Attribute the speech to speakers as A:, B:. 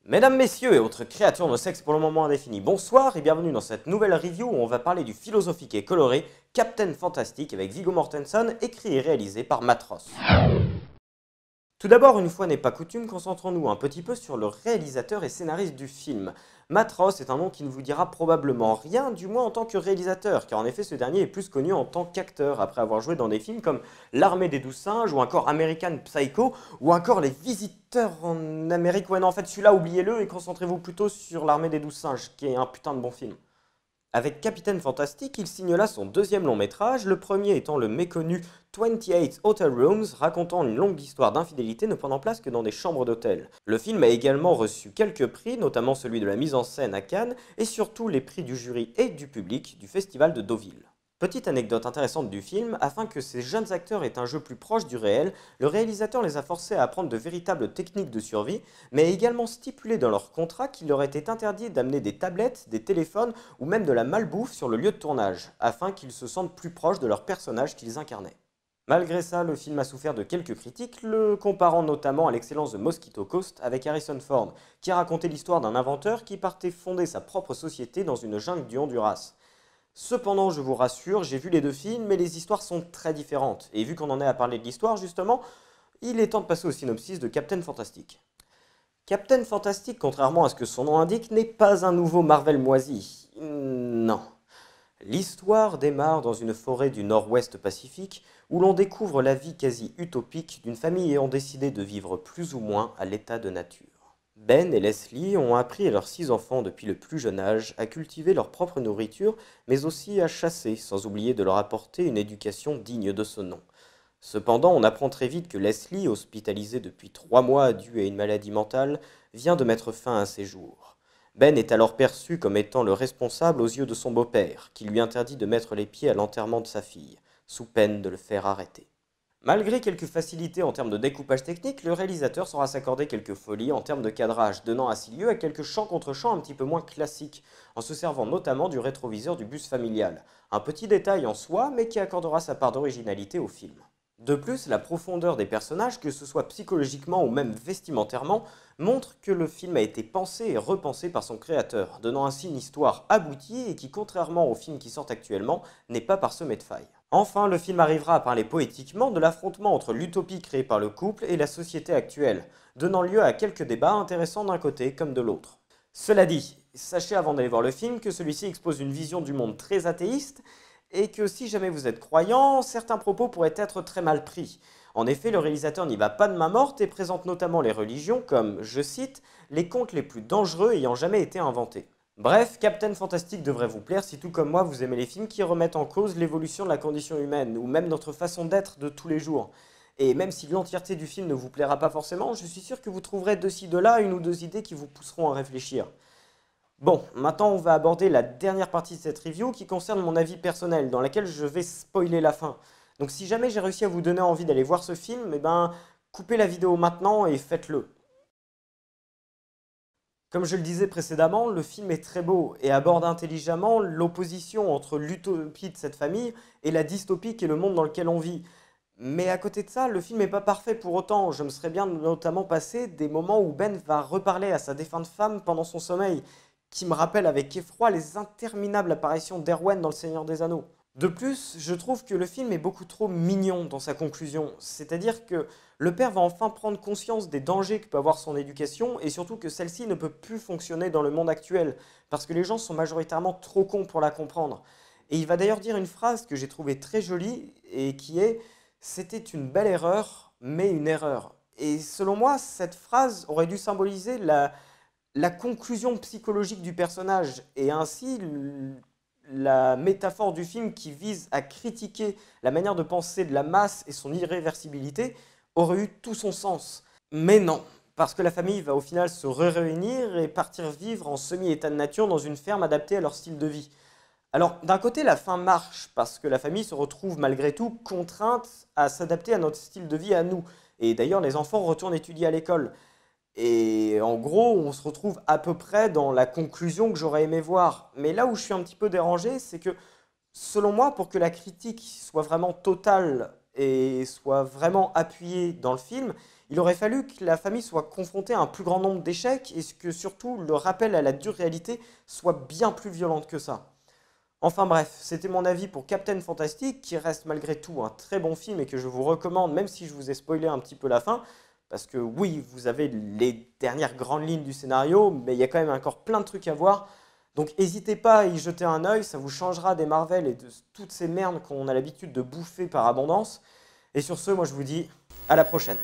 A: Mesdames, messieurs et autres créatures de sexe pour le moment indéfini, bonsoir et bienvenue dans cette nouvelle review où on va parler du philosophique et coloré Captain Fantastic avec Viggo Mortensen, écrit et réalisé par Matt Ross. Tout d'abord, une fois n'est pas coutume, concentrons-nous un petit peu sur le réalisateur et scénariste du film. Matt Ross est un nom qui ne vous dira probablement rien, du moins en tant que réalisateur, car en effet ce dernier est plus connu en tant qu'acteur, après avoir joué dans des films comme L'Armée des 12 singes, ou encore American Psycho, ou encore Les Visiteurs en Amérique. Ouais non, en fait celui-là oubliez-le et concentrez-vous plutôt sur L'Armée des 12 singes, qui est un putain de bon film. Avec Captain Fantastic, il signe là son deuxième long métrage, le premier étant le méconnu 28 Hotel Rooms, racontant une longue histoire d'infidélité ne prenant place que dans des chambres d'hôtel. Le film a également reçu quelques prix, notamment celui de la mise en scène à Cannes, et surtout les prix du jury et du public du festival de Deauville. Petite anecdote intéressante du film, afin que ces jeunes acteurs aient un jeu plus proche du réel, le réalisateur les a forcés à apprendre de véritables techniques de survie, mais a également stipulé dans leur contrat qu'il leur était interdit d'amener des tablettes, des téléphones ou même de la malbouffe sur le lieu de tournage, afin qu'ils se sentent plus proches de leurs personnages qu'ils incarnaient. Malgré ça, le film a souffert de quelques critiques, le comparant notamment à l'excellence de Mosquito Coast avec Harrison Ford, qui a raconté l'histoire d'un inventeur qui partait fonder sa propre société dans une jungle du Honduras. Cependant, je vous rassure, j'ai vu les deux films, mais les histoires sont très différentes. Et vu qu'on en est à parler de l'histoire, justement, il est temps de passer au synopsis de Captain Fantastic. Captain Fantastic, contrairement à ce que son nom indique, n'est pas un nouveau Marvel moisi. Non. L'histoire démarre dans une forêt du nord-ouest Pacifique, où l'on découvre la vie quasi utopique d'une famille ayant décidé de vivre plus ou moins à l'état de nature. Ben et Leslie ont appris à leurs 6 enfants depuis le plus jeune âge à cultiver leur propre nourriture, mais aussi à chasser, sans oublier de leur apporter une éducation digne de ce nom. Cependant, on apprend très vite que Leslie, hospitalisée depuis 3 mois due à une maladie mentale, vient de mettre fin à ses jours. Ben est alors perçu comme étant le responsable aux yeux de son beau-père, qui lui interdit de mettre les pieds à l'enterrement de sa fille, sous peine de le faire arrêter. Malgré quelques facilités en termes de découpage technique, le réalisateur saura s'accorder quelques folies en termes de cadrage, donnant ainsi lieu à quelques champs contre champs un petit peu moins classiques, en se servant notamment du rétroviseur du bus familial. Un petit détail en soi, mais qui accordera sa part d'originalité au film. De plus, la profondeur des personnages, que ce soit psychologiquement ou même vestimentairement, montre que le film a été pensé et repensé par son créateur, donnant ainsi une histoire aboutie et qui, contrairement aux films qui sortent actuellement, n'est pas parsemé de failles. Enfin, le film arrivera à parler poétiquement de l'affrontement entre l'utopie créée par le couple et la société actuelle, donnant lieu à quelques débats intéressants d'un côté comme de l'autre. Cela dit, sachez avant d'aller voir le film que celui-ci expose une vision du monde très athéiste et que si jamais vous êtes croyant, certains propos pourraient être très mal pris. En effet, le réalisateur n'y va pas de main morte et présente notamment les religions comme, je cite, les contes les plus dangereux ayant jamais été inventés. Bref, Captain Fantastic devrait vous plaire si tout comme moi vous aimez les films qui remettent en cause l'évolution de la condition humaine ou même notre façon d'être de tous les jours. Et même si l'entièreté du film ne vous plaira pas forcément, je suis sûr que vous trouverez de ci de là une ou deux idées qui vous pousseront à réfléchir. Bon, maintenant on va aborder la dernière partie de cette review qui concerne mon avis personnel, dans laquelle je vais spoiler la fin. Donc si jamais j'ai réussi à vous donner envie d'aller voir ce film, eh ben, coupez la vidéo maintenant et faites-le. Comme je le disais précédemment, le film est très beau et aborde intelligemment l'opposition entre l'utopie de cette famille et la dystopie qui est le monde dans lequel on vit. Mais à côté de ça, le film n'est pas parfait pour autant. Je me serais bien notamment passé des moments où Ben va reparler à sa défunte femme pendant son sommeil, qui me rappellent avec effroi les interminables apparitions d'Erwan dans Le Seigneur des Anneaux. De plus, je trouve que le film est beaucoup trop mignon dans sa conclusion, c'est-à-dire que le père va enfin prendre conscience des dangers que peut avoir son éducation et surtout que celle-ci ne peut plus fonctionner dans le monde actuel, parce que les gens sont majoritairement trop cons pour la comprendre. Et il va d'ailleurs dire une phrase que j'ai trouvée très jolie et qui est « C'était une belle erreur, mais une erreur ». Et selon moi, cette phrase aurait dû symboliser la conclusion psychologique du personnage et ainsi la métaphore du film qui vise à critiquer la manière de penser de la masse et son irréversibilité aurait eu tout son sens. Mais non, parce que la famille va au final se réunir et partir vivre en semi-état de nature dans une ferme adaptée à leur style de vie. Alors, d'un côté, la fin marche, parce que la famille se retrouve malgré tout contrainte à s'adapter à notre style de vie à nous. Et d'ailleurs, les enfants retournent étudier à l'école. Et en gros, on se retrouve à peu près dans la conclusion que j'aurais aimé voir. Mais là où je suis un petit peu dérangé, c'est que, selon moi, pour que la critique soit vraiment totale et soit vraiment appuyée dans le film, Il aurait fallu que la famille soit confrontée à un plus grand nombre d'échecs et que surtout le rappel à la dure réalité soit bien plus violente que ça. Enfin bref, c'était mon avis pour Captain Fantastic, qui reste malgré tout un très bon film et que je vous recommande, même si je vous ai spoilé un petit peu la fin, parce que oui, vous avez les dernières grandes lignes du scénario, mais il y a quand même encore plein de trucs à voir. Donc n'hésitez pas à y jeter un œil, ça vous changera des Marvel et de toutes ces merdes qu'on a l'habitude de bouffer par abondance. Et sur ce, moi je vous dis à la prochaine.